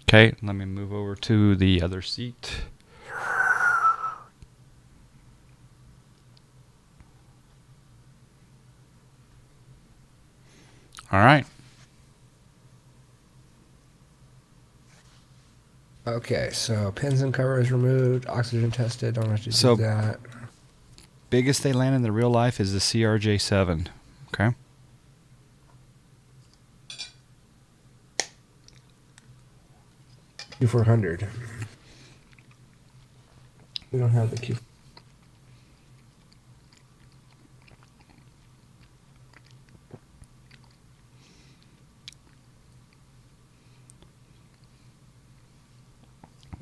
Okay, let me move over to the other seat. All right. Okay, so pins and covers removed, oxygen tested, don't have to So- do that. Biggest they land in the real life is the CRJ7. Okay. Q400. We don't have the Q.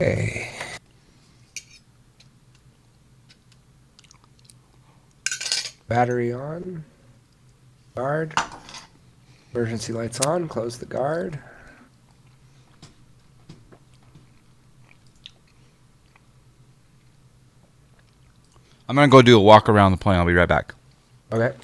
Okay. Battery on. Guard. Emergency lights on. Close the guard. I'm going to go do a walk around the plane. I'll be right back. Okay.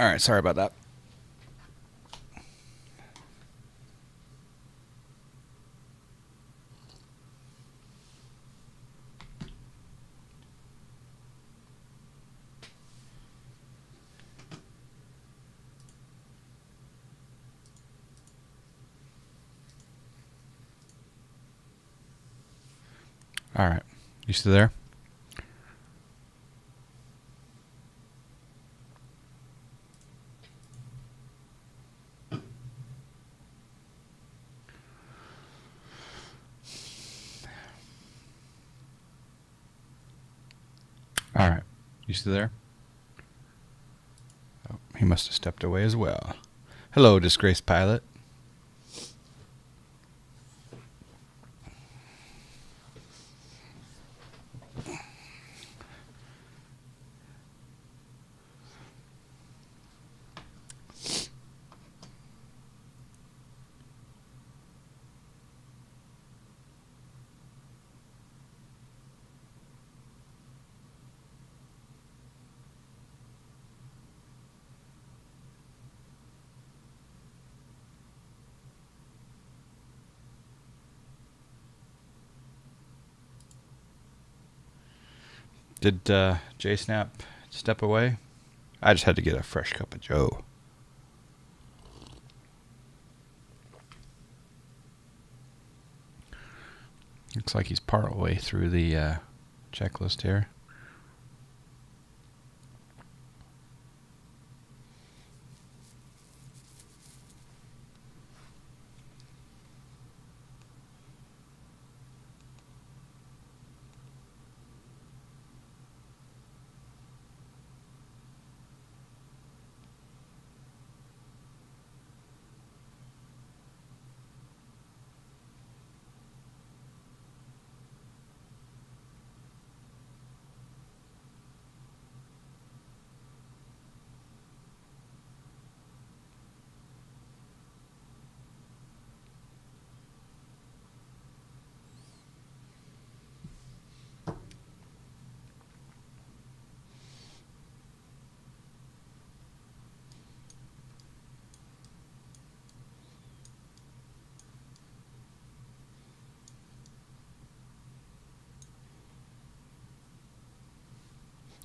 All right, sorry about that. All right, you still there? All right, you still there? Oh, he must have stepped away as well. Hello, disgraced pilot. Did Jsnapp step away? I just had to get a fresh cup of joe. Looks like he's part way through the checklist here.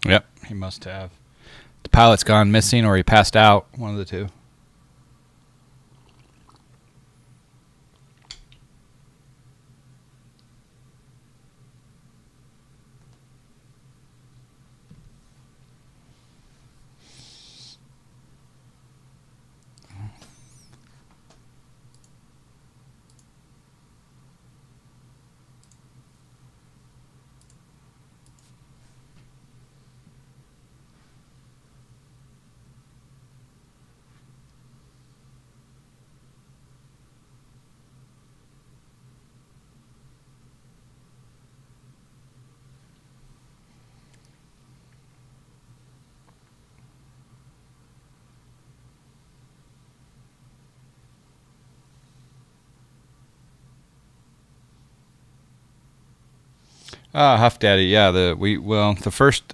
Yep, he must have. The pilot's gone missing or he passed out, one of the two. Huff Daddy, yeah. The first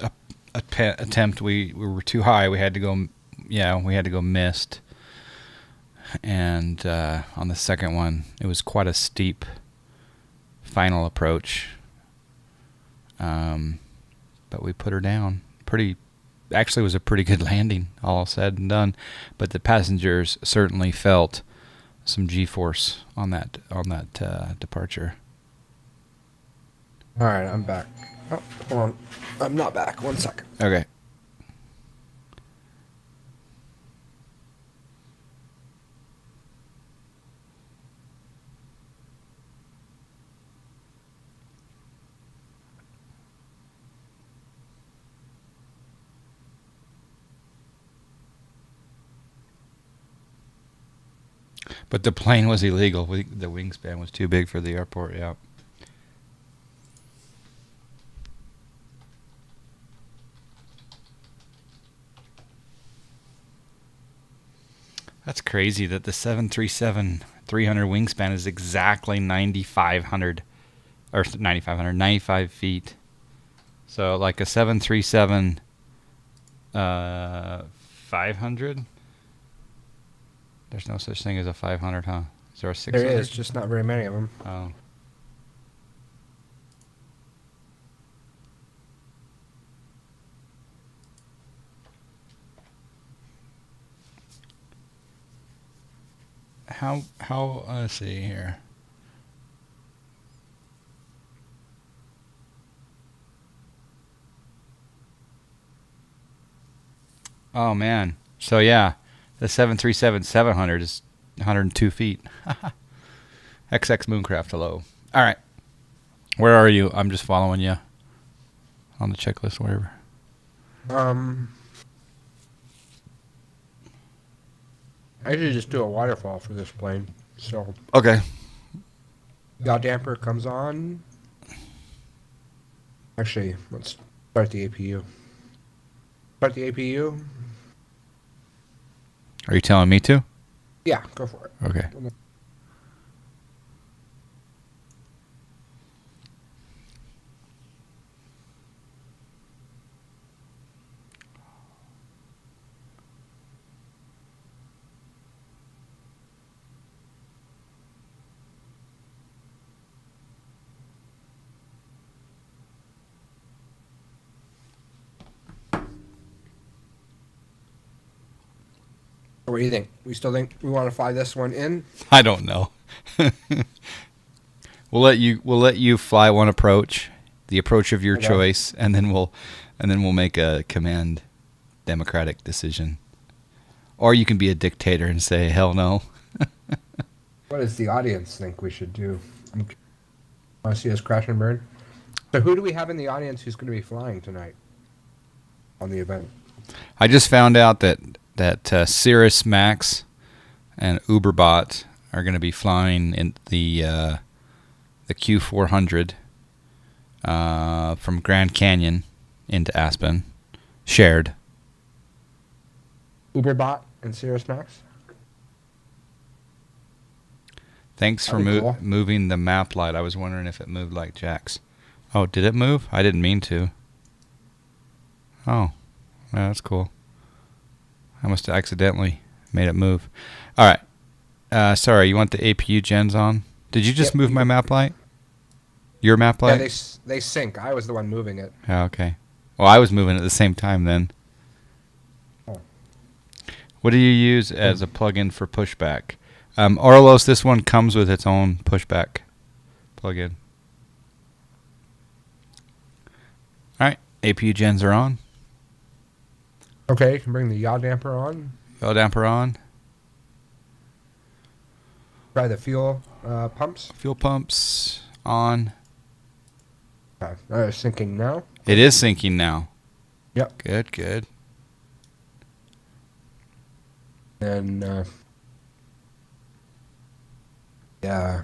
attempt we were too high. We had to go missed, and on the second one it was quite a steep final approach. But we put her down pretty. Actually, it was a pretty good landing, all said and done. But the passengers certainly felt some G-force on that departure. All right, I'm back. Oh, hold on. I'm not back. 1 second. Okay. But the plane was illegal. The wingspan was too big for the airport, yeah. That's crazy that the 737-300 wingspan is exactly 9,500 or 9,500, 95 feet. So like a 737 5 500? There's no such thing as a 500, huh? Is there a 600? There is, just not very many of them. Oh. How, let's see here. Oh, man. So, yeah, the 737-700 is 102 feet. XX Mooncraft, hello. All right. Where are you? I'm just following you on the checklist, wherever. I usually just do a waterfall for this plane. So Okay. yaw damper comes on. Actually, let's start the APU. Start the APU. Are you telling me to? Yeah, go for it. Okay. What do you think? We still think we want to fly this one in? I don't know. We'll let you fly one approach, the approach of your Okay. choice, and then we'll make a command democratic decision. Or you can be a dictator and say hell no. What does the audience think we should do? Want to see us crash and burn? So who do we have in the audience who's going to be flying tonight on the event? I just found out that Cirrus Max and Uberbot are going to be flying in the Q400 from Grand Canyon into Aspen, shared. Uberbot and Cirrus Max? Thanks for That'd be cool. moving the map light. I was wondering if it moved like Jack's. Oh, did it move? I didn't mean to. Oh, yeah, that's cool. I must have accidentally made it move. All right. Sorry, you want the APU gens on? Did you just Yep. move my map light? Your map light? Yeah, they sync. I was the one moving it. Oh, okay. Well, I was moving at the same time then. Oh. What do you use as a plugin for pushback? Orlos, this one comes with its own pushback plugin. All right. APU gens are on. Okay, you can bring the yaw damper on. Yaw damper on. Try the fuel pumps. Fuel pumps on. Okay, it's syncing now. It is syncing now. Yep. Good. And yeah,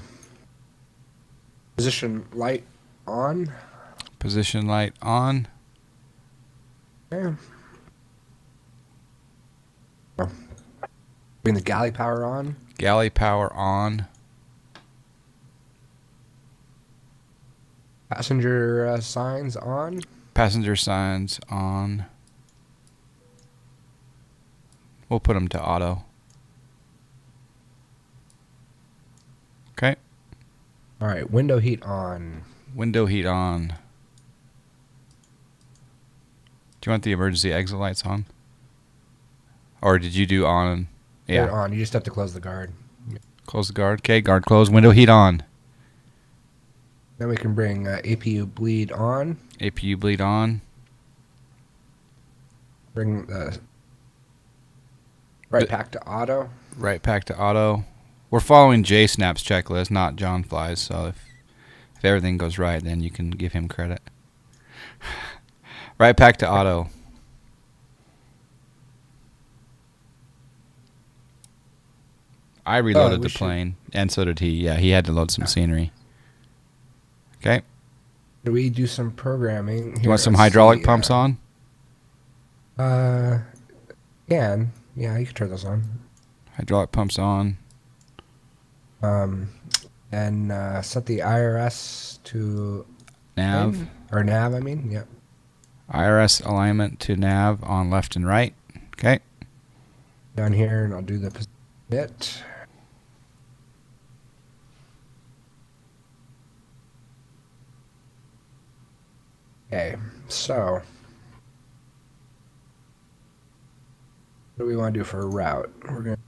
position light on. Position light on. Yeah. Oh. Bring the galley power on. Galley power on. Passenger signs on. Passenger signs on. We'll put them to auto. Okay. All right, window heat on. Window heat on. Do you want the emergency exit lights on? Or did you do on? They're Yeah. on. You just have to close the guard. Close the guard. Okay, guard closed. Window heat on. Then we can bring APU bleed on. APU bleed on. Bring the right pack to auto. Right pack to auto. We're following Jsnapp's checklist, not John Fly's. So if everything goes right, then you can give him credit. Right pack to auto. I reloaded we the should- plane, and so did he. Yeah, he had to load some scenery. Okay. Do we do some programming? You Here, want some let's hydraulic see, pumps on? Yeah, you can turn those on. Hydraulic pumps on. And set the IRS to Nav. or nav. I mean, yeah. IRS alignment to nav on left and right. Okay. down here, and I'll do the bit. Okay, so what do we want to do for a route? We're going to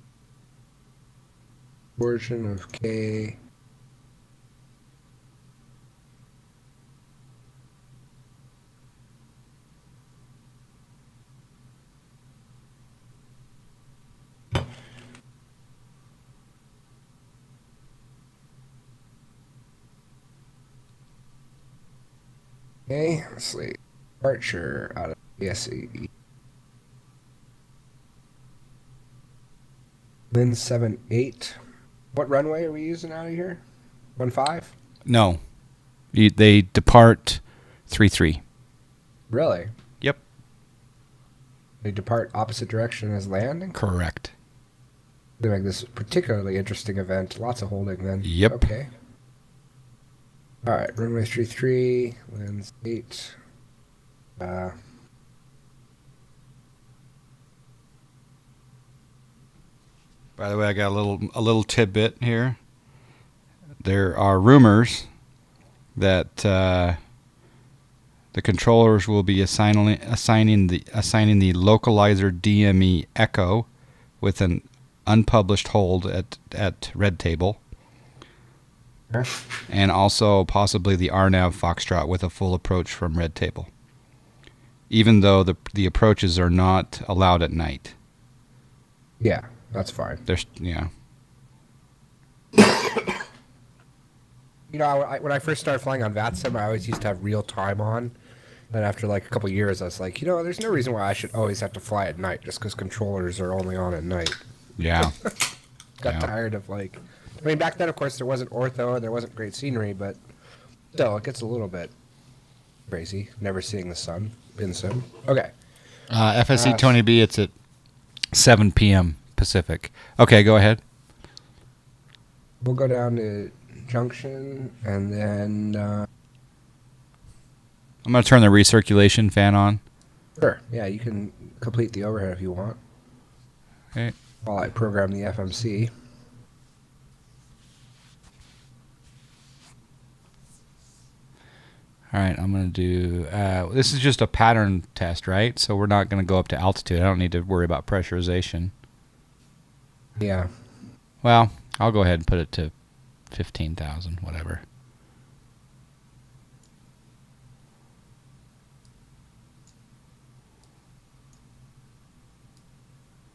portion of K. Okay, let's see. Departure out of KASE. Lin 78. What runway are we using out of here? 15? No. They depart 3-3. Really? Yep. They depart opposite direction as landing? Correct. They make this particularly interesting event. Lots of holding then. Yep. Okay. All right, runway 33, lands 8. By the way, I got a little tidbit here. There are rumors that the controllers will be assigning the localizer DME Echo with an unpublished hold at Red Table, and also possibly the RNAV Foxtrot with a full approach from Red Table, even though the approaches are not allowed at night. Yeah, that's fine. There's yeah. You know, when I first started flying on VATSIM, I always used to have real time on. Then after like a couple of years, I was like, you know, there's no reason why I should always have to fly at night just because controllers are only on at night. Yeah. Got tired of like, I mean, back then, of course, there wasn't ortho and there wasn't great scenery, but still, it gets a little bit crazy. Never seeing the sun in sim. Okay. FSC 20B, it's at 7 p.m. Pacific. Okay, go ahead. We'll go down to Junction and then. I'm going to turn the recirculation fan on. Sure. Yeah, you can complete the overhead if you want. Okay. While I program the FMC. All right, I'm going to do... this is just a pattern test, right? So we're not going to go up to altitude. I don't need to worry about pressurization. Yeah. Well, I'll go ahead and put it to 15,000, whatever.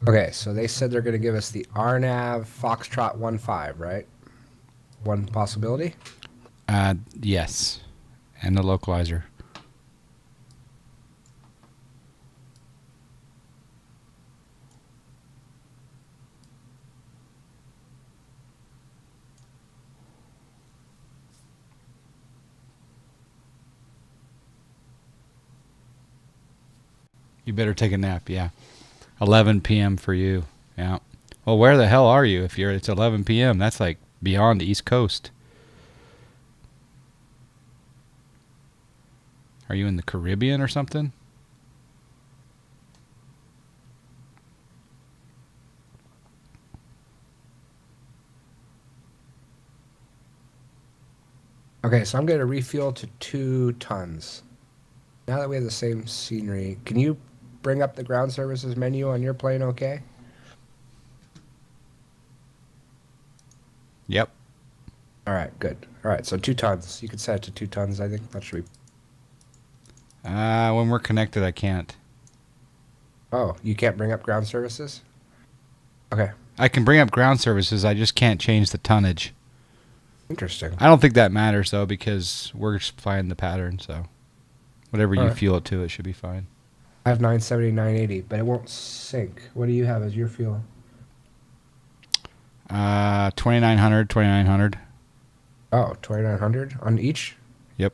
Okay, so they said they're going to give us the RNAV Foxtrot 15, right? One possibility? Yes. And the localizer. You better take a nap, yeah. 11 p.m. for you. Yeah. Well, where the hell are you if it's 11 p.m.? That's like beyond the East Coast. Are you in the Caribbean or something? Okay, so I'm going to refuel to 2 tons. Now that we have the same scenery, can you bring up the ground services menu on your plane okay? Yep. All right, good. All right, so 2 tons. You can set it to 2 tons, I think. That should be... When we're connected, I can't. Oh, you can't bring up ground services? Okay. I can bring up ground services. I just can't change the tonnage. Interesting. I don't think that matters, though, because we're just flying the pattern, so whatever you fuel it to, it should be fine. I have 970, 980, but it won't sync. What do you have as your fuel? 2900, 2900. Oh, 2900 on each? Yep.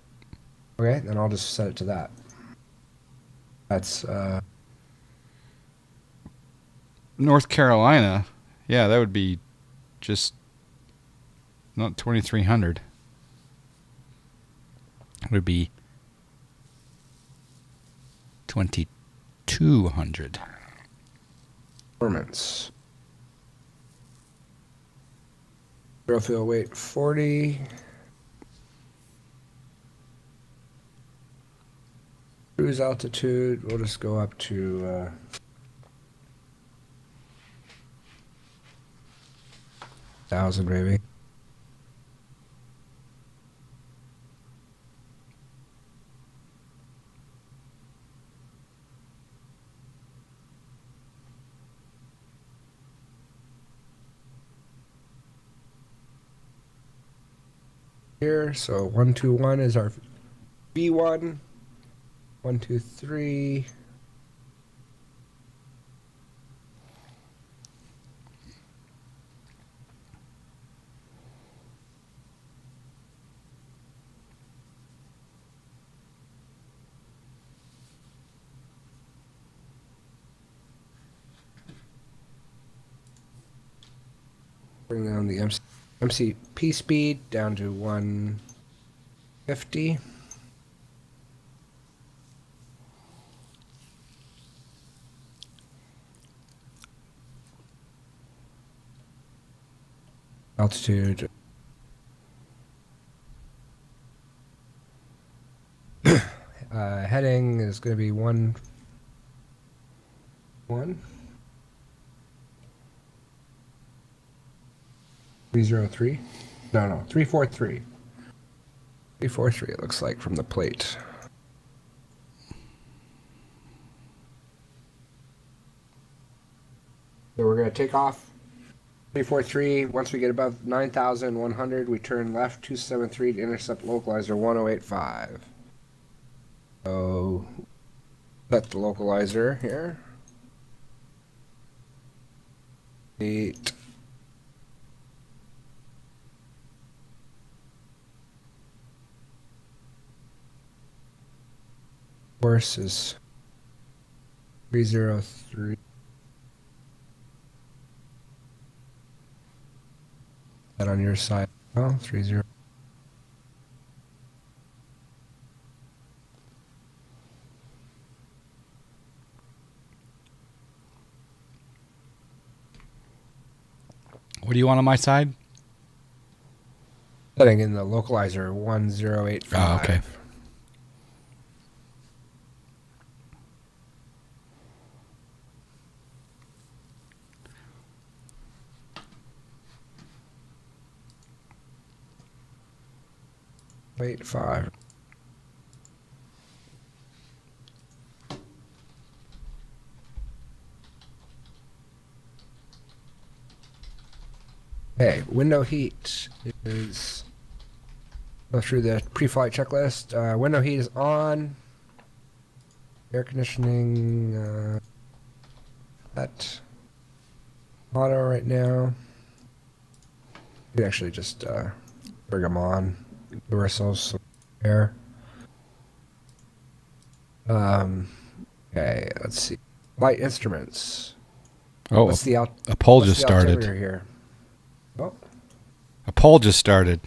Okay, then I'll just set it to that. That's, North Carolina, yeah, that would be just not 2300. It would be 2200. Performance. Zero fuel weight 40. Cruise altitude, we'll just go up to 1,000 maybe. Here, so 121 is our V1. 1, 2, 3. Bring down the MCP speed down to 150. Altitude. Heading is going to be 1. 303? No, 343. 343 it looks like from the plate. So we're going to take off 343. Once we get above 9,100, we turn left 273 to intercept localizer 1085. So set the localizer here. 8. Course is 303. That on your side. Oh, 30. What do you want on my side? Setting in the localizer 1085. Oh, okay. Wait, 5. Okay, window heat is go through the pre-flight checklist. Window heat is on. Air conditioning at auto right now. We actually just bring them on. Give ourselves some air. Okay, let's see. Light instruments. Oh, What's the a poll what's just the started. altimeter here? Oh, A poll just started.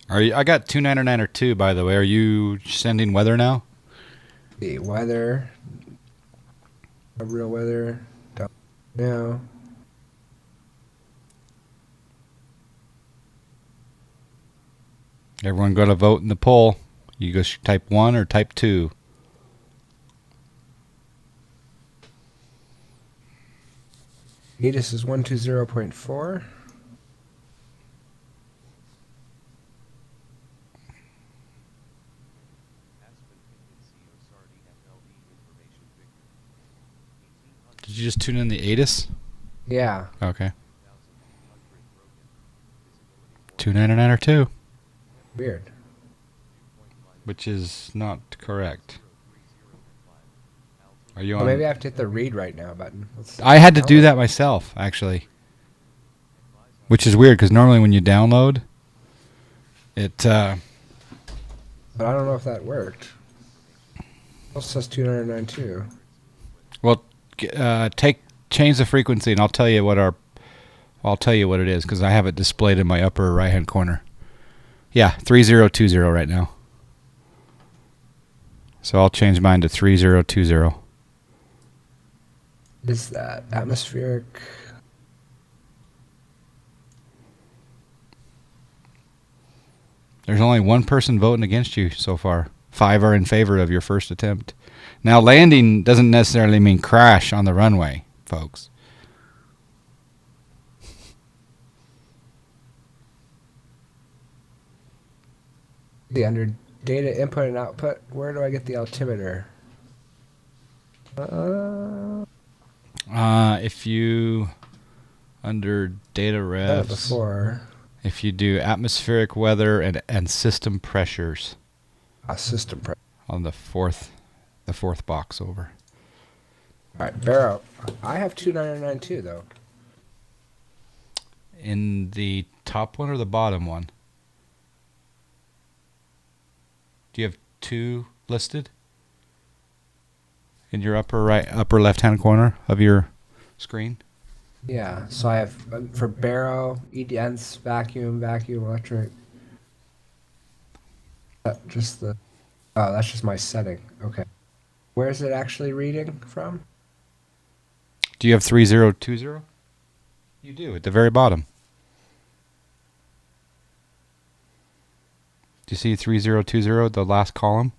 Are you? I got 299 by the way. Are you sending weather now? the weather. Real weather. Down now. Everyone got to vote in the poll. You go type 1 or type 2. Natus is 120.4. Did you just tune in the ATIS? Yeah. Okay. 299 Weird. which is not correct. Are you Well, on? maybe I have to hit the read right now button. I had to do that myself, actually. Which is weird, because normally when you download, it... But I don't know if that worked. It also says 292. well, change the frequency, and I'll tell you what it is, because I have it displayed in my upper right-hand corner. Yeah, 3020 right now. So I'll change mine to 3020. Is that atmospheric? There's only one person voting against you so far. 5 are in favor of your first attempt. Now, landing doesn't necessarily mean crash on the runway, folks. Under data input and output, where do I get the altimeter? If you, under data refs, before. If you do atmospheric weather and system pressures. System pressure. On the fourth box over. All right, Barrow. I have 2992 though. In the top one or the bottom one? Do you have 2 listed? In your upper left-hand corner of your screen? Yeah, so I have for Barrow, EDNs, vacuum, electric. Just the. Oh, that's just my setting. Okay. Where is it actually reading from? Do you have 3020? You do, at the very bottom. Do you see 3020, the last column?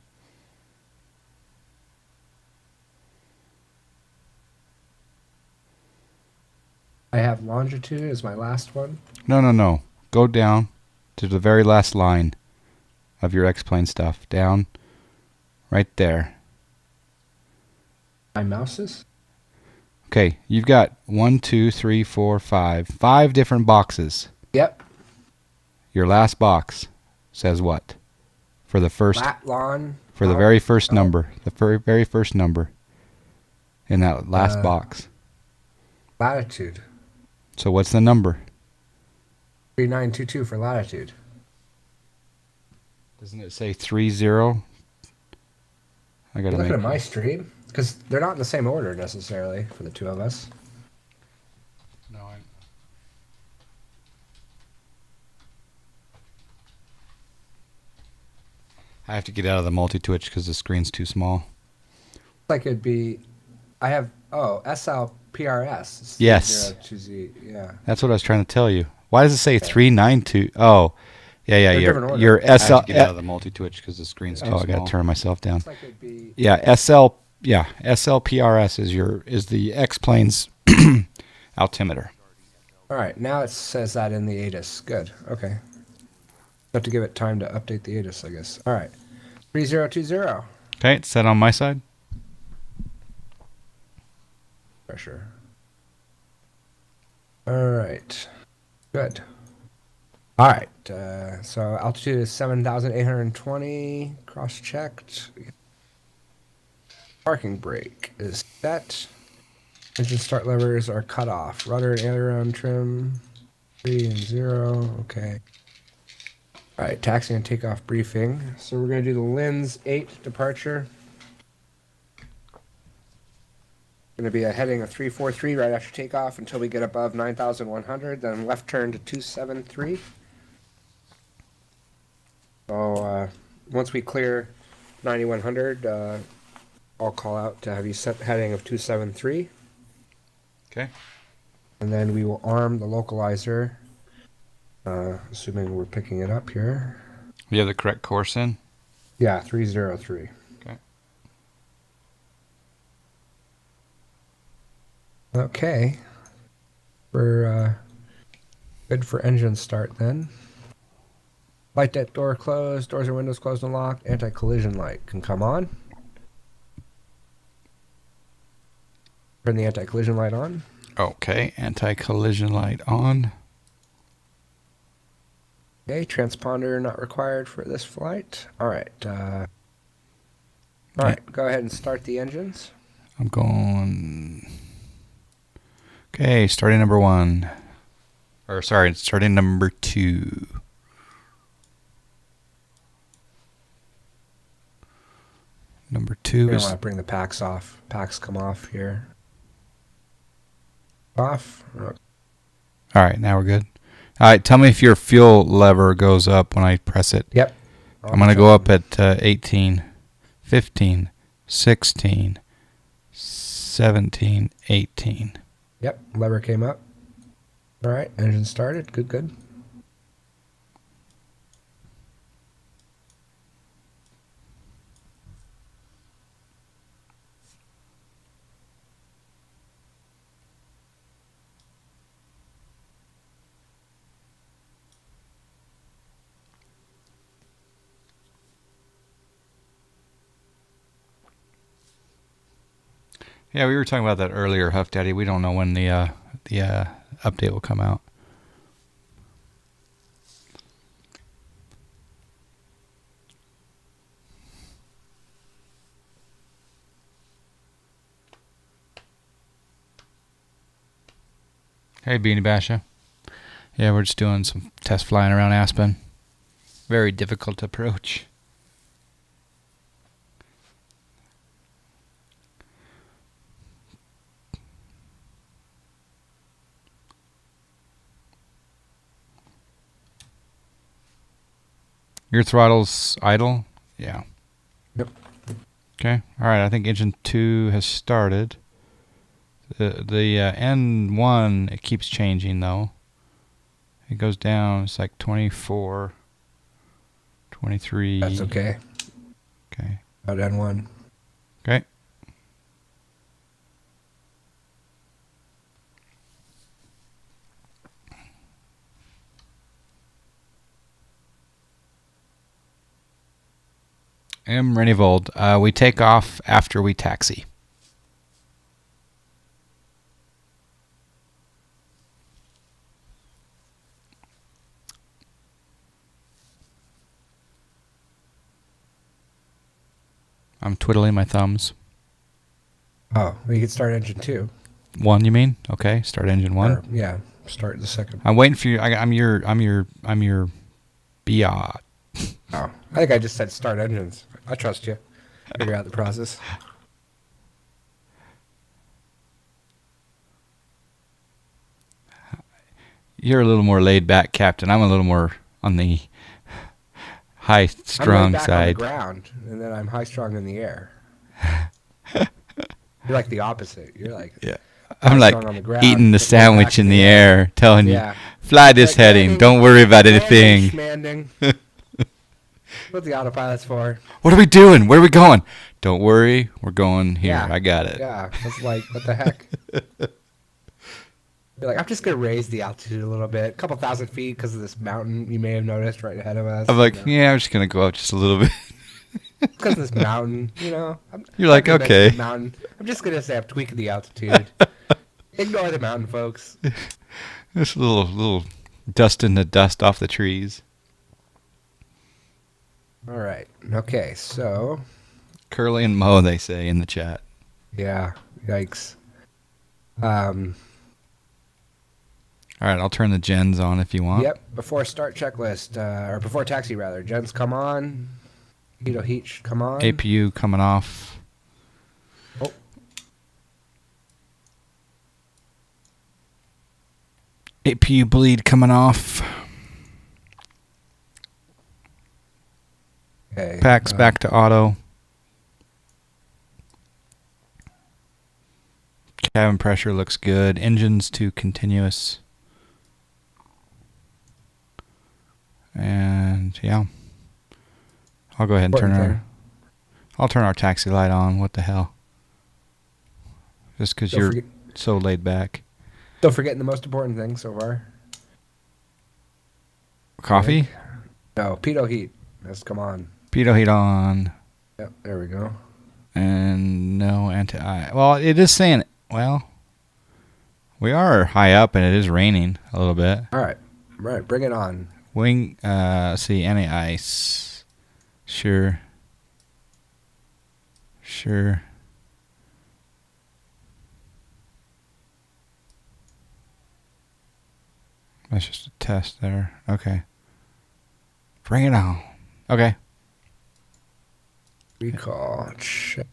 I have longitude as my last one. No. Go down to the very last line of your X-plane stuff. Down. Right there. My mouses? Okay, you've got 1, 2, 3, 4, 5. 5 different boxes. Yep. Your last box says what? For the first... Lat, lawn. For the very first number. The very first number. In that last box. Latitude. So what's the number? 3922 for latitude. Doesn't it say 30? I gotta look at my stream because they're not in the same order necessarily for the two of us. No, I have to get out of the multi-twitch because the screen's too small. Like it'd be, I have SLPRS. Yes. 0-2Z, yeah. That's what I was trying to tell you. Why does it say 392? Oh, yeah. Your SL. I have to get out of the multi-twitch because the screen's too small. I got to turn myself down. Like it'd be, SLPRS is the X-plane's altimeter. all right, now it says that in the ATIS. Good. Okay. Have to give it time to update the ATIS, I guess. All right. 3020. Okay, it's set on my side. Pressure. All right. Good. All right. So altitude is 7,820. Cross-checked. Parking brake is set. Engine start levers are cut off. Rudder and aileron trim. 3 and 0. Okay. All right. Taxi and takeoff briefing. So we're going to do the Lins 8 departure. Going to be a heading of 343 right after takeoff until we get above 9,100. Then left turn to 273. So once we clear 9,100, I'll call out to have you set heading of 273. Okay. And then we will arm the localizer, assuming we're picking it up here. You have the correct course in? Yeah, 303. Okay. Okay. We're good for engine start then. Light deck door closed, doors and windows closed and locked. Anti-collision light can come on. Turn the anti-collision light on. Okay, anti-collision light on. Okay, transponder not required for this flight. All right. Go ahead and start the engines. I'm going... Okay, starting number 1. Or, sorry, starting number 2. Number 2 I is... want to bring the packs off. Packs come off here. Off. All right, now we're good. All right, tell me if your fuel lever goes up when I press it. Yep. I'm going to go up at 18, 15, 16, Jsnapp1982. Yep, lever came up. All right, engine started. Good, good. Yeah, we were talking about that earlier, Huff Daddy. We don't know when the update will come out. Hey, Beanie Basha. Yeah, we're just doing some test flying around Aspen. Very difficult approach. Your throttle's idle? Yeah. Yep. Okay. All right. I think engine 2 has started. The N1, it keeps changing, though. It goes down. It's like 24, 23. That's okay. Okay. About N1. Okay. M. Renivold. We take off after we taxi. I'm twiddling my thumbs. Oh, we could start engine 2. 1, you mean? Okay, start engine 1. Or, yeah, start the second. I'm waiting for you. I'm your biot. Oh, I think I just said start engines. I trust you. Figure out the process. You're a little more laid back, Captain. I'm a little more on the high strung I'm laid back side. on the ground, and then I'm high strung in the air. You're like the opposite. You're like I'm like on the ground, eating the but sandwich in the air, telling you, fly this like heading. Don't worry about anything. What the autopilot's for? What are we doing? Where are we going? Don't worry, we're going here. Yeah. I got it. Yeah, it's like, what the heck? You're like, I'm just going to raise the altitude a little bit, a couple thousand feet because of this mountain you may have noticed right ahead of us. I'm like, yeah, I'm just going to go up just a little bit. Because of this mountain, you know. You're like, okay. Mountain. I'm just going to say I'm tweaking the altitude. Ignore the mountain, folks. Just a little dusting the dust off the trees. All right. Okay, so. Curly and Mo, they say in the chat. Yeah, yikes. All right, I'll turn the gens on if you want. Yep, before start checklist, or before taxi rather. Gens come on. Heat should come on. APU coming off. Oh. APU bleed coming off. Okay. Packs back to auto. Cabin pressure looks good. Engines to continuous. And yeah, I'll go ahead and I'll turn our taxi light on. What the hell? Just because you're so laid back. Don't forget the most important thing so far. Coffee? No, pitot heat. Let's come on. Pitot heat on. Yep, there we go. And no anti-I. Well, it is saying, well, we are high up and it is raining a little bit. All right, bring it on. Wing, see, anti-ice. Sure. That's just a test there. Okay. Bring it on. Okay. Recall. Check.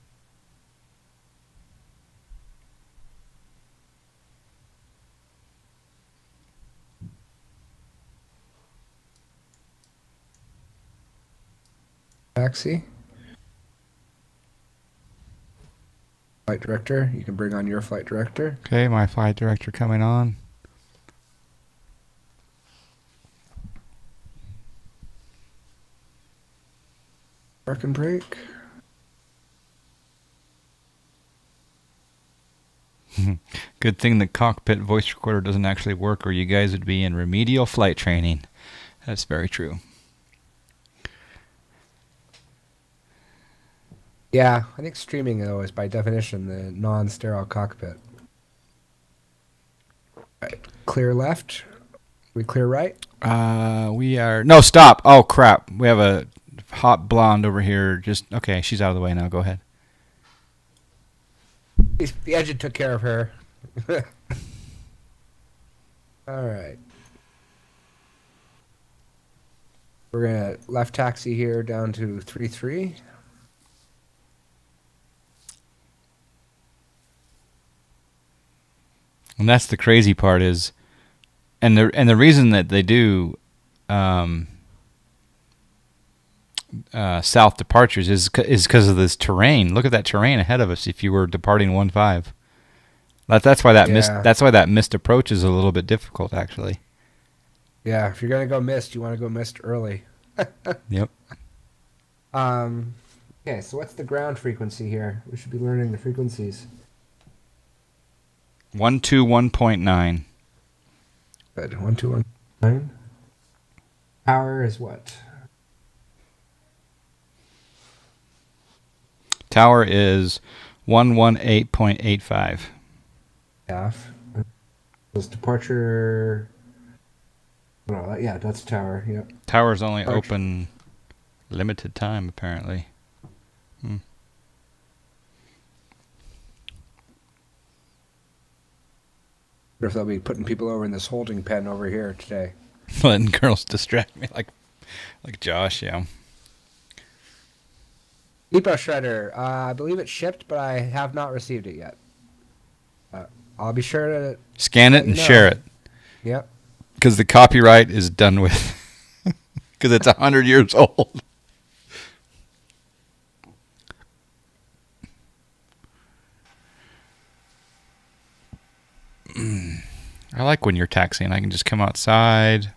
Taxi. Flight director, you can bring on your flight director. Okay, my flight director coming on. Park and brake. Good thing the cockpit voice recorder doesn't actually work, or you guys would be in remedial flight training. That's very true. Yeah, I think streaming, though, is by definition the non-sterile cockpit. Right. Clear left. We clear right? We are... No, stop! Oh, crap. We have a hot blonde over here. Just... Okay, she's out of the way now. Go ahead. The engine took care of her. All right. We're going to left taxi here down to 3-3. And that's the crazy part is... And the reason that they do south departures is because of this terrain. Look at that terrain ahead of us if you were departing 1-5. That's why that missed approach is a little bit difficult, actually. Yeah, if you're going to go missed, you want to go missed early. Yep. Okay, so what's the ground frequency here? We should be learning the frequencies. 121.9. Good. 121.9. Power is what? Tower is 118.85. Half. Was departure... Oh, yeah, that's tower. Yep. Tower's only open limited time, apparently. Wonder if they'll be putting people over in this holding pen over here today. Letting girls distract me like Josh, yeah. Depot shredder. I believe it's shipped, but I have not received it yet. I'll be sure to scan it and share it. Yep. Because the copyright is done with. Because it's 100 years old. I like when you're taxiing. I can just come outside.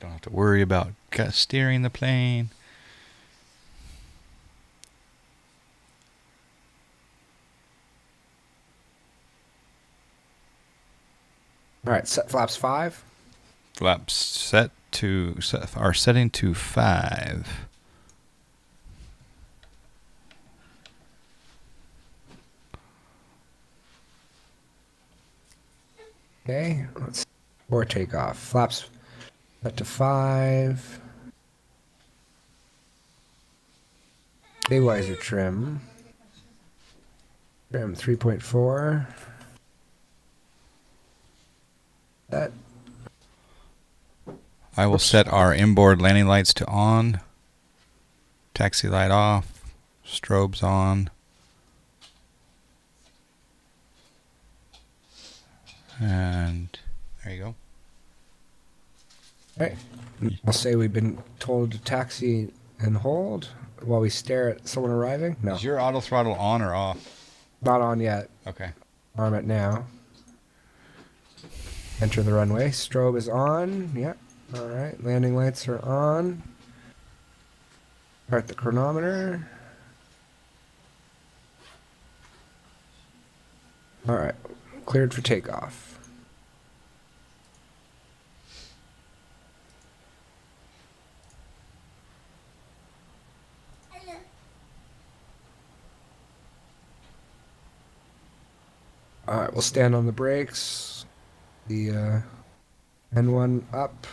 Don't have to worry about steering the plane. All right, set flaps 5. Flaps are setting to 5. Okay, let's or takeoff. Flaps set to 5. Stabilizer trim. Trim 3.4. That. I will set our inboard landing lights to on. Taxi light off. Strobes on. And there you go. All right. I'll say we've been told to taxi and hold while we stare at someone arriving. No. Is your auto throttle on or off? Not on yet. Okay. Arm it now. Enter the runway. Strobe is on. Yep. All right. Landing lights are on. Start the chronometer. All right. Cleared for takeoff. All right. We'll stand on the brakes. The N1 up.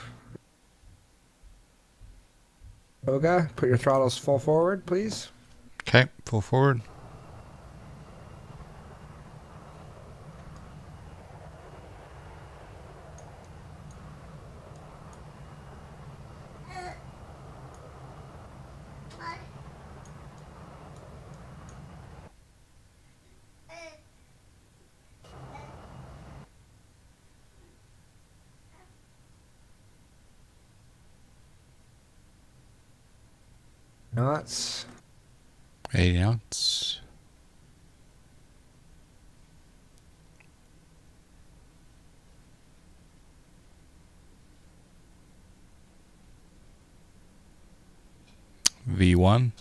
Toga, put your throttles full forward, please. Okay, full forward. Knots. 80 knots. V1.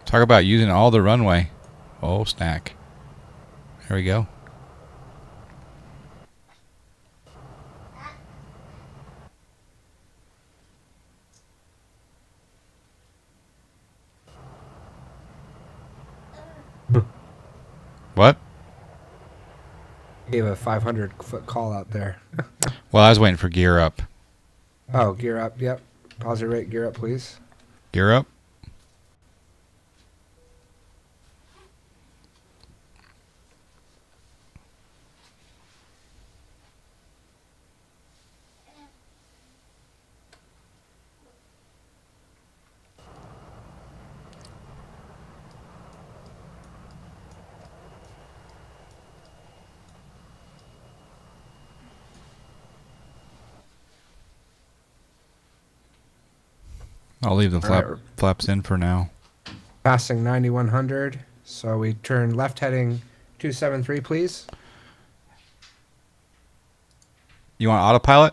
Talk about using all the runway. Oh, snack. There we go. What? Gave a 500-foot call out there. Well, I was waiting for gear up. Oh, gear up. Yep. Positive rate, gear up, please. Gear up. I'll leave the flaps in for now. Passing 9100. So we turn left heading 273, please. You want autopilot?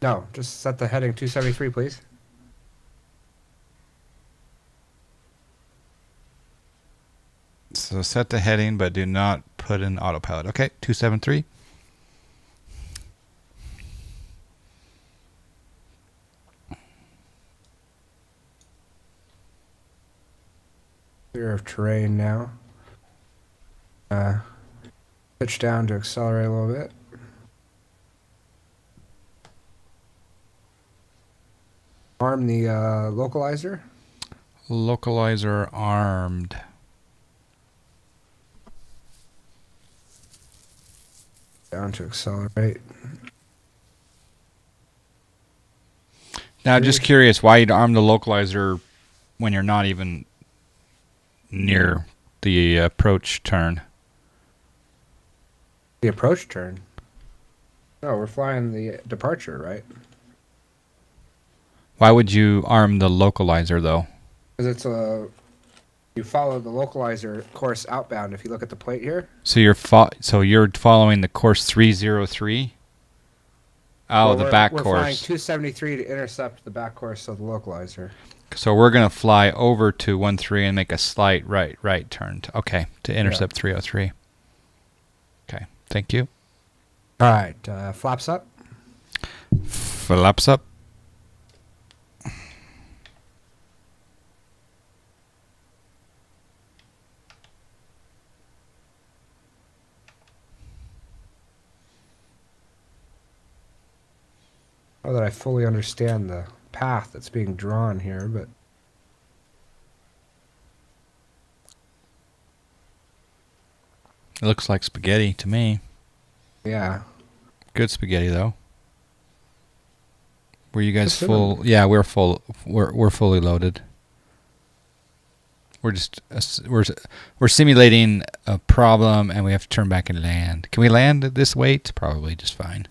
No, just set the heading 273, please. So set the heading, but do not put in autopilot. Okay, 273. Clear of terrain now. Pitch down to accelerate a little bit. Arm the localizer. Localizer armed. Down to accelerate. Now, just curious, why you'd arm the localizer when you're not even near the approach turn? The approach turn? No, we're flying the departure, right? Why would you arm the localizer, though? Because it's a... You follow the localizer course outbound if you look at the plate here. So you're following the course 303? Oh, the back we're course. We're flying 273 to intercept the back course of the localizer. So we're going to fly over to 13 and make a slight right turn. To intercept 303. Okay, thank you. All right, flaps up. Flaps up. Not that I fully understand the path that's being drawn here, but It looks like spaghetti to me. yeah. Good spaghetti, though. Were you guys full? Yeah, we're full. We're fully loaded. We're just we're simulating a problem, and we have to turn back and land. Can we land at this weight? Probably just fine.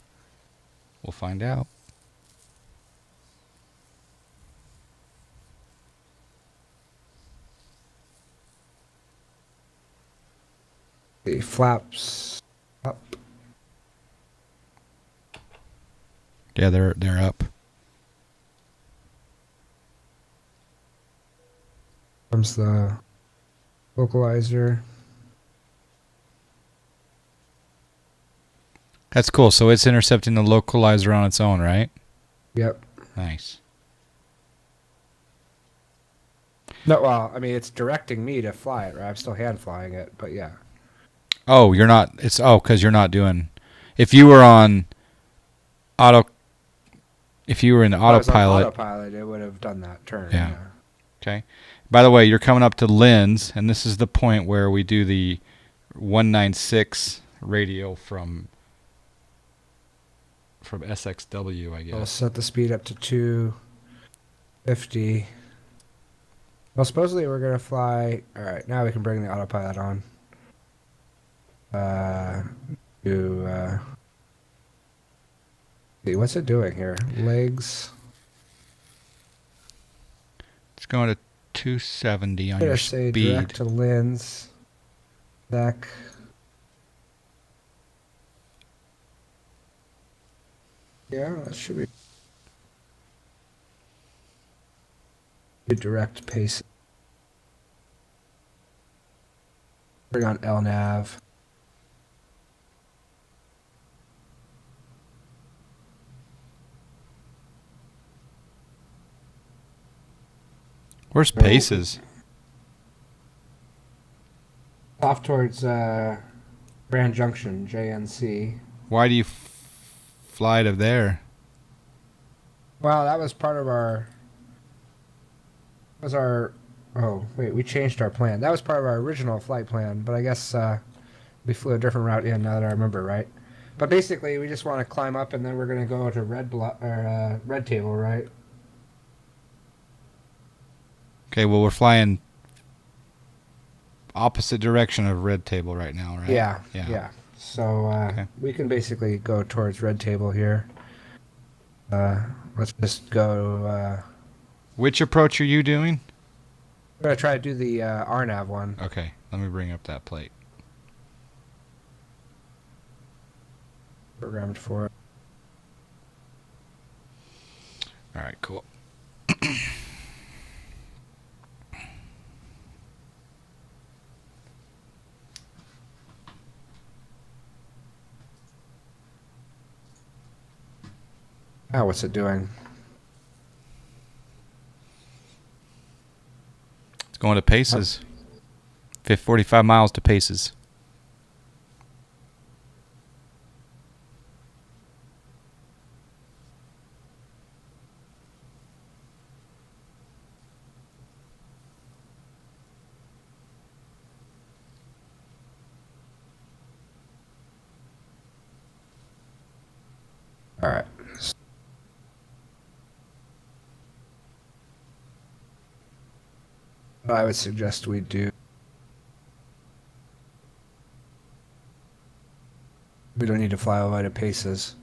We'll find out. The flaps up. Yeah, they're up. Comes the localizer. That's cool. So it's intercepting the localizer on its own, right? Yep. Nice. No, well, I mean, it's directing me to fly it, right? I'm still hand flying it, but yeah. Oh, you're not. It's because you're not doing. If you were on auto. If you were in autopilot. Autopilot, it would have done that turn. Yeah. Okay. By the way, you're coming up to Lynn's, and this is the point where we do the 196 radio from SXW, I guess. I'll set the speed up to 250. Well, supposedly we're going to fly... All right, now we can bring the autopilot on. See, what's it doing here? Legs. It's going to 270 on I'm your gonna say speed. direct to lens. Back. Yeah, that should be. Direct pace. Bring on LNAV. Where's Paces? Off towards Grand Junction, JNC. Why do you fly to there? Well, that was part of our. Was our. Oh wait, we changed our plan. That was part of our original flight plan, but I guess we flew a different route in. Now that I remember, right? But basically, we just want to climb up, and then we're gonna go to Red Table, right? Okay, well we're flying opposite direction of Red Table right now, right? Yeah. So we can basically go towards Red Table here. Let's just go. Which approach are you doing? We're gonna try to do the RNAV one. Okay, let me bring up that plate. Programmed for it. All right, cool. Now what's it doing? It's going to Paces. 45 miles to Paces. All right. I would suggest we do. We don't need to fly over to Paces.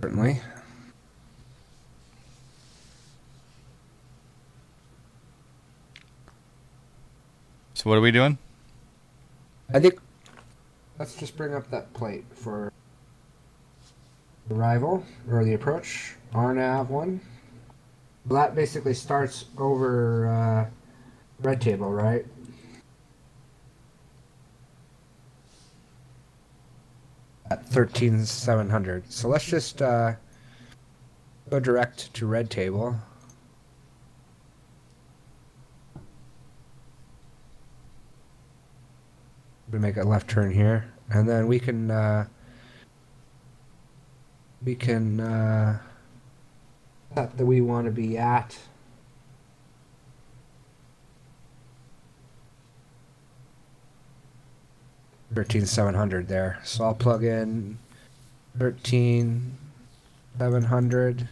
Certainly. So what are we doing? I think. Let's just bring up that plate for arrival or the approach. RNAV 1. Well, that basically starts over Red Table, right? At 13,700. So let's just go direct to Red Table. We make a left turn here, and then we can that we want to be at. $13,700 there. So I'll plug in 13,700.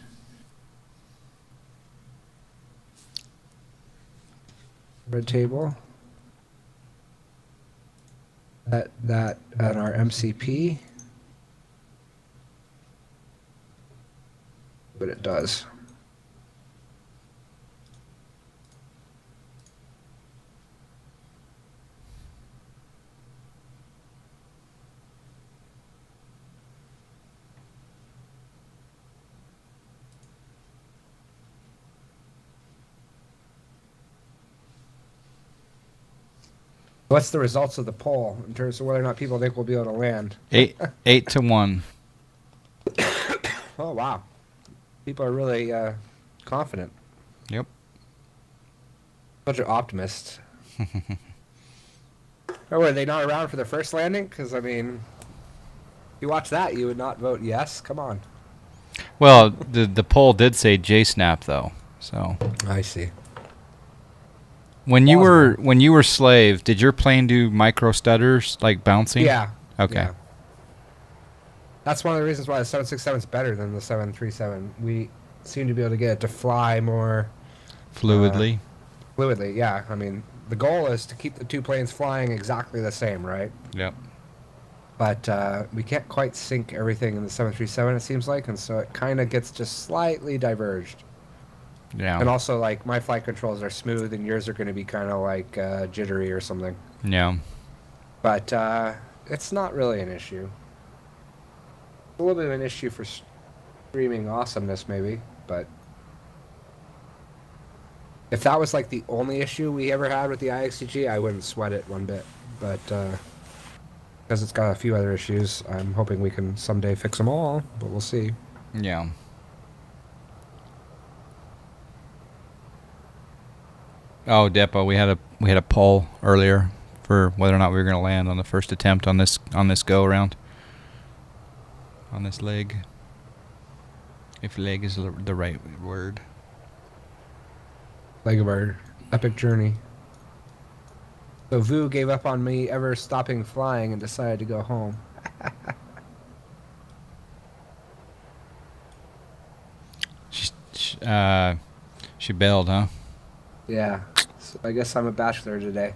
Red Table. That at our MCP. But it does. What's the results of the poll in terms of whether or not people think we'll be able to land? 8-1. Oh, wow. People are really confident. Yep. Bunch of optimists. Oh, were they not around for the first landing? Because, I mean, if you watch that, you would not vote yes. Come on. Well, the poll did say Jsnapp though, so. I see. When you were slave, did your plane do micro stutters like bouncing? Yeah. Okay. Yeah. That's one of the reasons why the 767 is better than the 737. We seem to be able to get it to fly more Fluidly. Fluidly, yeah. I mean, the goal is to keep the two planes flying exactly the same, right? Yep. but we can't quite sync everything in the 737, it seems like, and so it kind of gets just slightly diverged. Yeah. And also, like, my flight controls are smooth, and yours are going to be kind of like jittery or something. Yeah. But it's not really an issue. A little bit of an issue for streaming awesomeness, maybe, but if that was like the only issue we ever had with the IXEG, I wouldn't sweat it one bit. But because it's got a few other issues, I'm hoping we can someday fix them all, but we'll see. Yeah. Oh, Depot, we had a poll earlier for whether or not we were going to land on the first attempt on this go around. On this leg. If leg is the right word. Leg of our epic journey. So Vu gave up on me ever stopping flying and decided to go home. She bailed, huh? Yeah. So I guess I'm a bachelor today.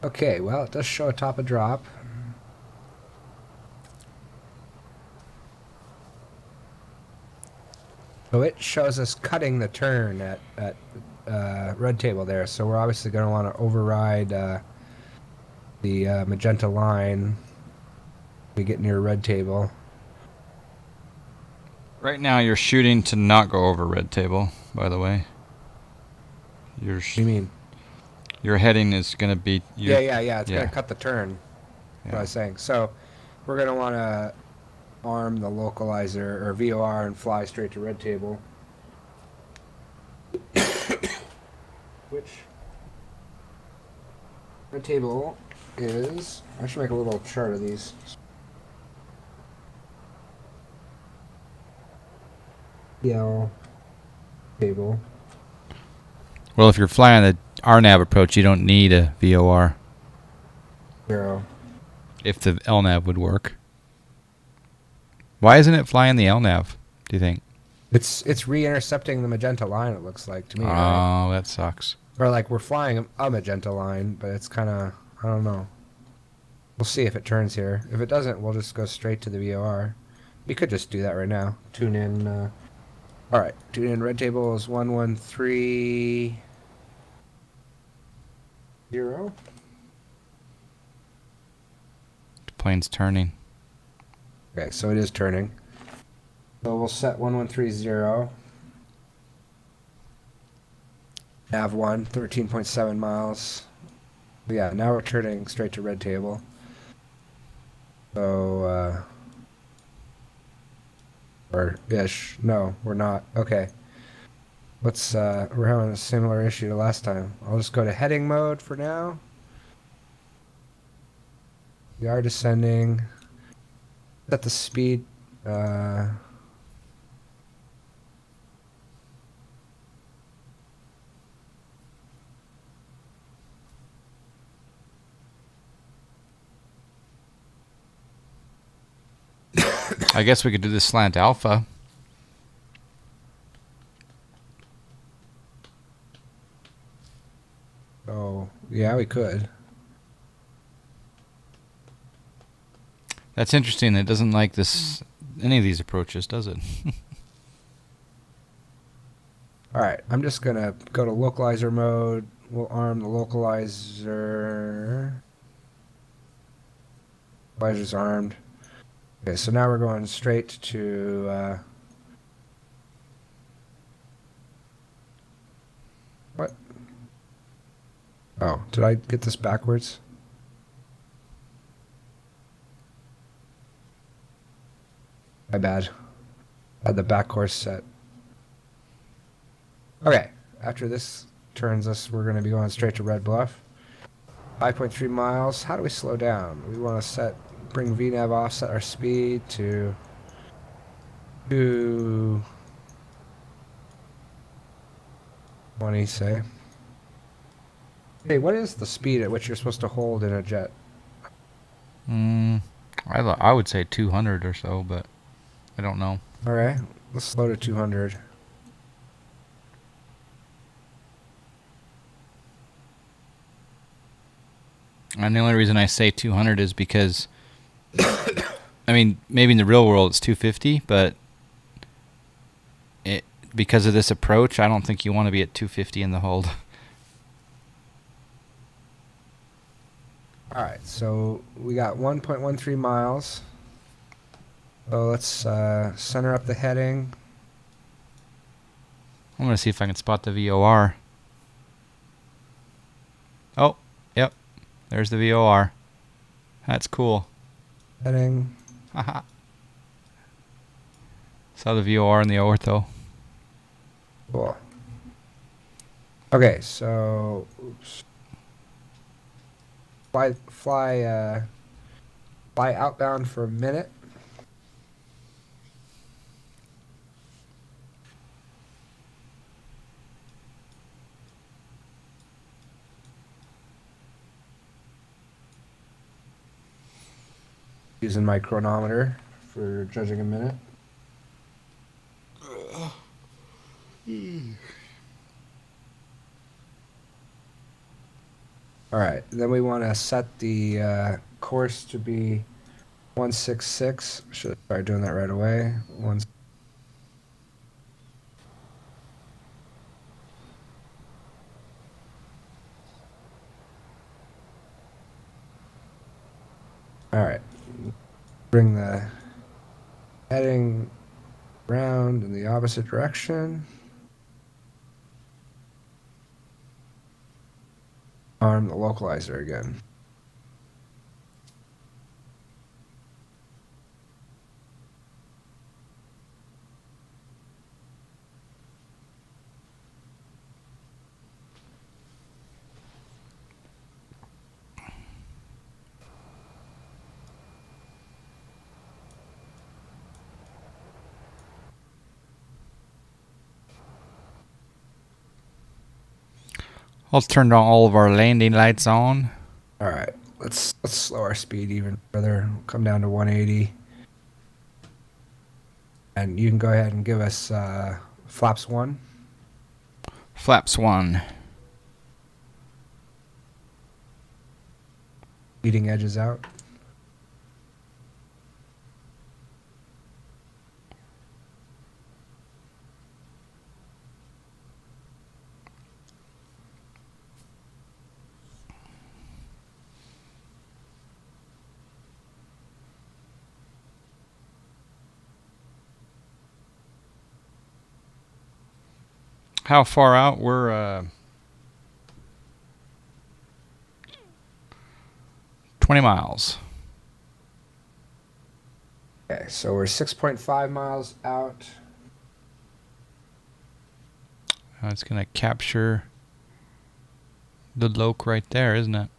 Okay, well, it does show a top of drop. So it shows us cutting the turn at red table there. So we're obviously going to want to override the magenta line. We get near red table. Right now you're shooting to not go over red table, by the way. What do you mean? Your heading is going to be... Yeah. It's going to cut the turn. What I was saying. So we're going to want to arm the localizer or VOR and fly straight to red table. Which red table is... I should make a little chart of these. Yellow table. Well, if you're flying the RNAV approach, you don't need a VOR. 0. If the LNAV would work. Why isn't it flying the LNAV, do you think? It's re-intercepting the magenta line, it looks like to me. Oh, right? that sucks. Or like we're flying a magenta line, but it's kind of, I don't know. We'll see if it turns here. If it doesn't, we'll just go straight to the VOR. We could just do that right now. Tune in. All right, tune in. Red table is 1130. The plane's turning. Okay, so it is turning. So we'll set 1130. Nav 1, 13.7 miles. Yeah, now we're turning straight to red table. So, or ish. No, we're not. Okay. Let's, we're having a similar issue to last time. I'll just go to heading mode for now. We are descending. Set the speed, I guess we could do the slant alpha. Oh, yeah, we could. That's interesting. It doesn't like this any of these approaches, does it? All right, I'm just going to go to localizer mode. We'll arm the localizer. Localizer's armed. Okay, so now we're going straight to... what? Oh, did I get this backwards? My bad. I had the back course set. Okay, after this turns us, we're going to be going straight to Red Bluff. 5.3 miles. How do we slow down? We want to bring VNAV off, set our speed to 20, say. Hey, what is the speed at which you're supposed to hold in a jet? I would say 200 or so, but I don't know. All right, let's slow to 200. And the only reason I say 200 is because, I mean, maybe in the real world it's 250, but because of this approach, I don't think you want to be at 250 in the hold. All right, so we got 1.13 miles. So let's center up the heading. I'm going to see if I can spot the VOR. Oh, yep. There's the VOR. That's cool. Heading. Haha. Saw the VOR and the ortho. Cool. Okay, so oops. Fly outbound for a minute. Using my chronometer for judging a minute. All right, then we want to set the course to be 166. Should start doing that right away. All right, bring the heading round in the opposite direction. Arm the localizer again. I'll turn all of our landing lights on. All right, let's slow our speed even further. We'll come down to 180. And you can go ahead and give us flaps 1. Flaps 1. Leading edges out. How far out? We're 20 miles. Okay, so we're 6.5 miles out. It's going to capture the loc right there, isn't it?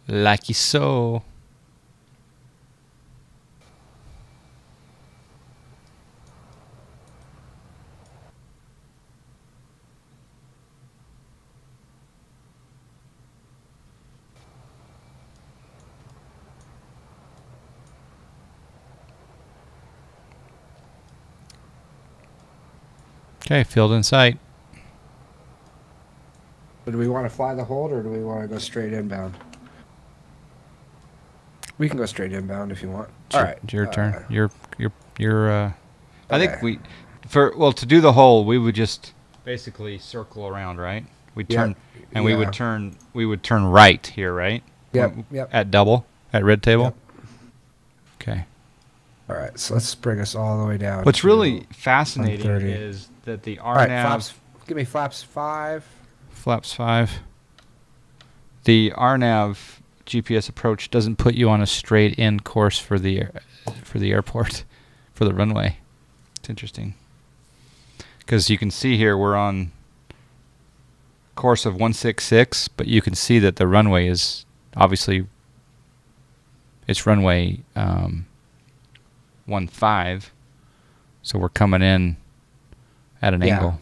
Lucky so. Okay, field in sight. So do we want to fly the hold or do we want to go straight inbound? We can go straight inbound if you want. All right. It's your turn. You're I Okay. think to do the hole, we would just basically circle around, right? We'd turn and we would turn right here, right? Yep. At double, at red table. Yep. Okay. All right, so let's bring us all the way down. What's to really fascinating 130. is that the All right, RNAV flaps. Give me flaps 5. flaps 5. The RNAV GPS approach doesn't put you on a straight in course for the airport, for the runway. It's interesting because you can see here we're on course of 166, but you can see that the runway is obviously it's runway 15, so we're coming in at an angle.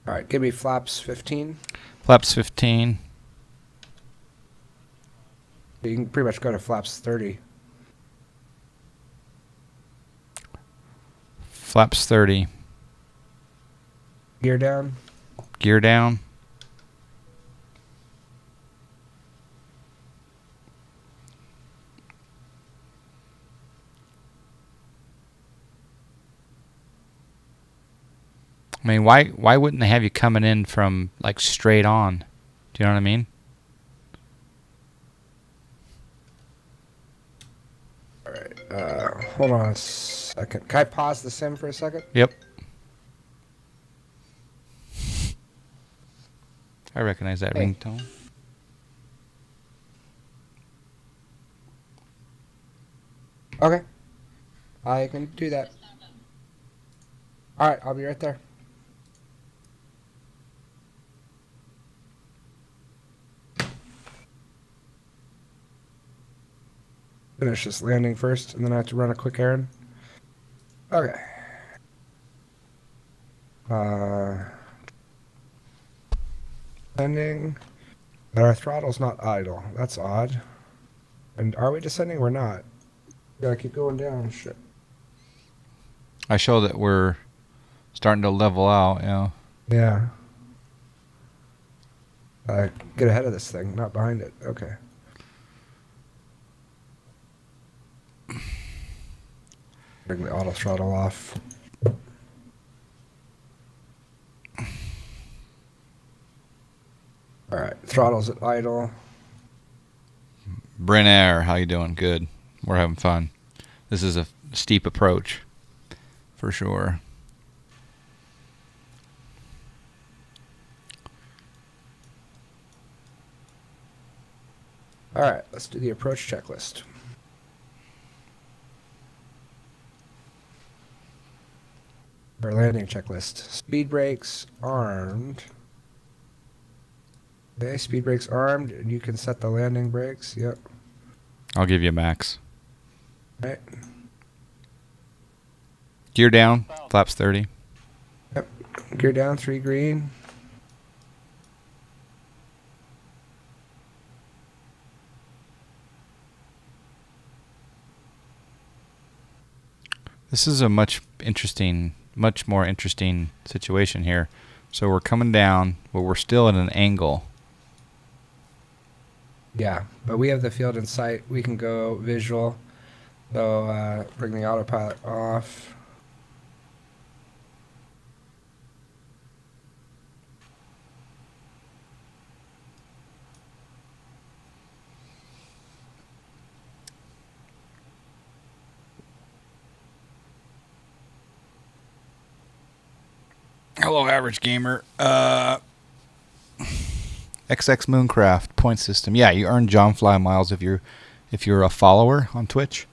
All right, give me flaps 15. Flaps 15. You can pretty much go to flaps 30. Flaps 30. Gear down. Gear down. I mean, why wouldn't they have you coming in from like straight on? Do you know what I mean? All right. Hold on a second. Can I pause the sim for a second? Yep. I recognize that Hey. ringtone. Okay. I can do that. All right, I'll be right there. Finish this landing first, and then I have to run a quick errand. Okay. Landing. And our throttle's not idle. That's odd. And are we descending? We're not. Gotta keep going down. Shit. I show that we're starting to level out. Yeah. Get ahead of this thing, not behind it. Okay. Bring the auto throttle off. All right, throttle's at idle. Brenner, how you doing? Good. We're having fun. This is a steep approach, for sure. All right, let's do the approach checklist. Our landing checklist. Speed brakes armed. Okay, speed brakes armed. And you can set the landing brakes. Yep. I'll give you a max. All right. Gear down. Flaps 30. Yep. Gear down, 3 green. This is a much more interesting situation here. So we're coming down, but we're still at an angle. Yeah, but we have the field in sight. We can go visual. So bring the autopilot off. Hello, average gamer. XX Mooncraft point system. Yeah, you earn John Fly miles if you're a follower on Twitch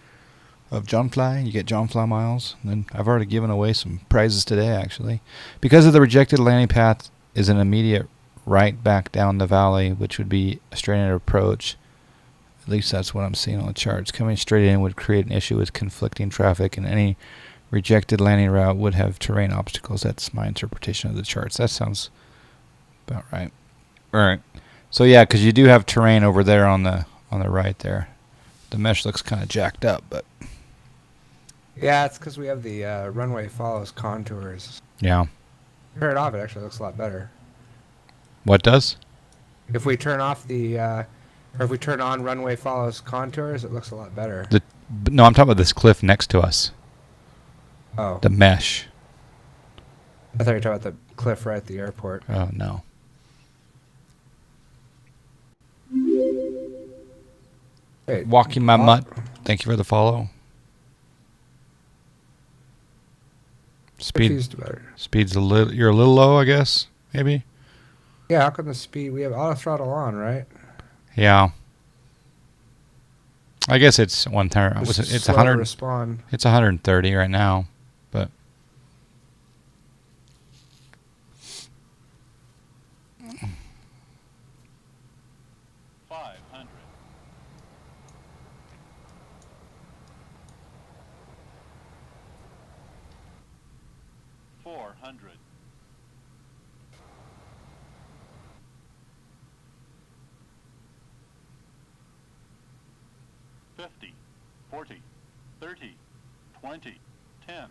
of John Fly. You get John Fly miles. And then I've already given away some prizes today, actually. Because of the rejected landing path is an immediate right back down the valley, which would be a straight-in approach. At least that's what I'm seeing on the charts. Coming straight in would create an issue with conflicting traffic, and any rejected landing route would have terrain obstacles. That's my interpretation of the charts. That sounds about right. All right. So yeah, because you do have terrain over there on the right there. The mesh looks kind of jacked up, but Yeah, it's because we have the runway follows contours. yeah. Turn it off, it actually looks a lot better. What does? If we turn off the, or if we turn on runway follows contours, it looks a lot better. No, I'm talking about this cliff next to us. Oh. The mesh. I thought you were talking about the cliff right at the airport. Oh no. Wait, Walking my mutt. Thank you for the follow. confused about it. Speed's a little. You're a little low, I guess. Maybe. Yeah, how come the speed? We have auto throttle on, right? Yeah. I guess it's one turn. It's slow 100. to respond. It's 130 right now, but. 50, 40, 30, 20, 10.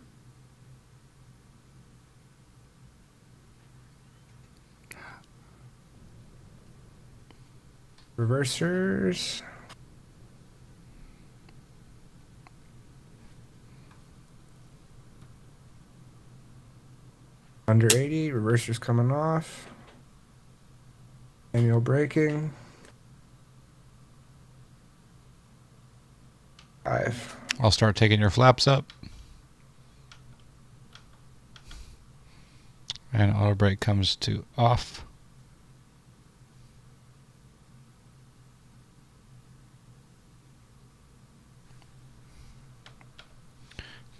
Reversers. Under 80, reversers coming off. Manual braking. 5. I'll start taking your flaps up. And auto brake comes to off.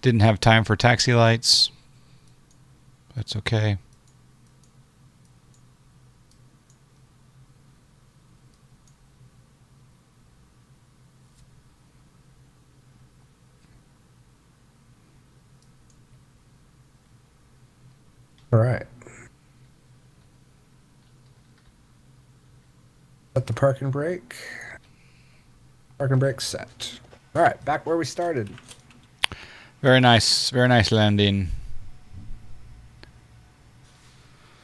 Didn't have time for taxi lights. That's okay. All right. Set the parking brake. Parking brake set. All right, back where we started. Very nice landing.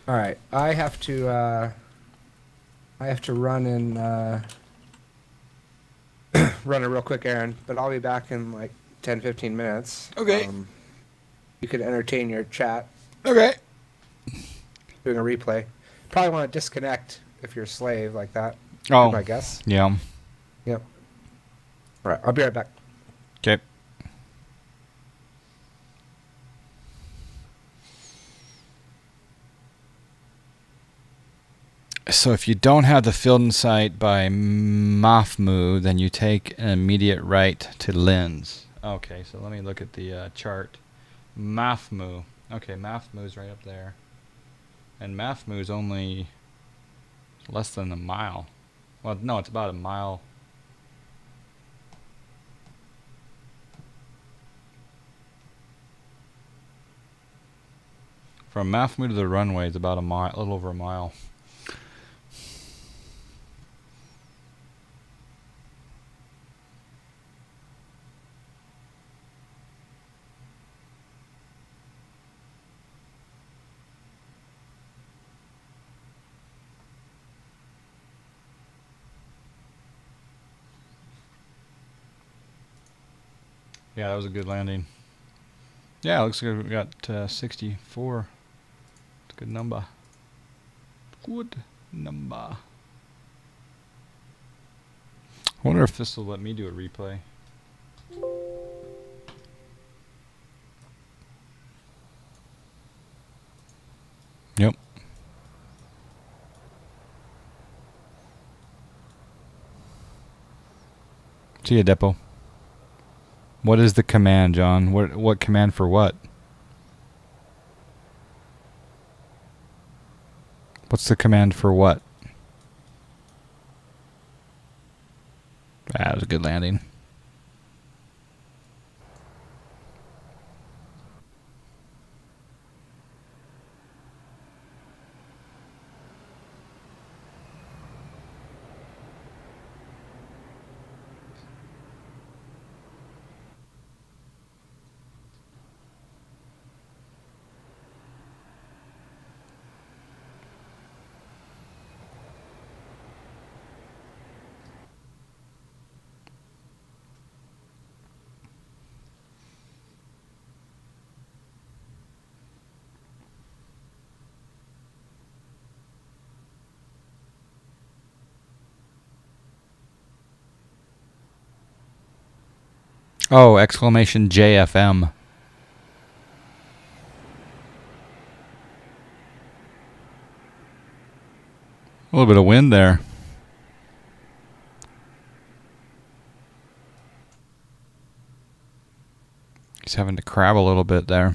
All right, I have to run and run a real quick errand, but I'll be back in like 10-15 minutes. Okay. You could entertain your chat. Okay. Doing a replay. Probably want to disconnect if you're a slave like that. Oh, my guess. yeah. Yep. All right, I'll be right back. Okay. So if you don't have the field in sight by Mafmu, then you take an immediate right to lens. Okay, so let me look at the chart. Mafmu. Okay, Mafmu's right up there. And Mafmu's only less than a mile. Well, no, it's about a mile. From Mafmu to the runway is about a mile, a little over a mile. Yeah, that was a good landing. Yeah, looks like we got 64. It's a good number. Good number. I wonder if this will let me do a replay. Yep. See ya, Depot. What is the command, John? What command for what? What's the command for what? That was a good landing. Oh, exclamation JFM. A little bit of wind there. He's having to crab a little bit there.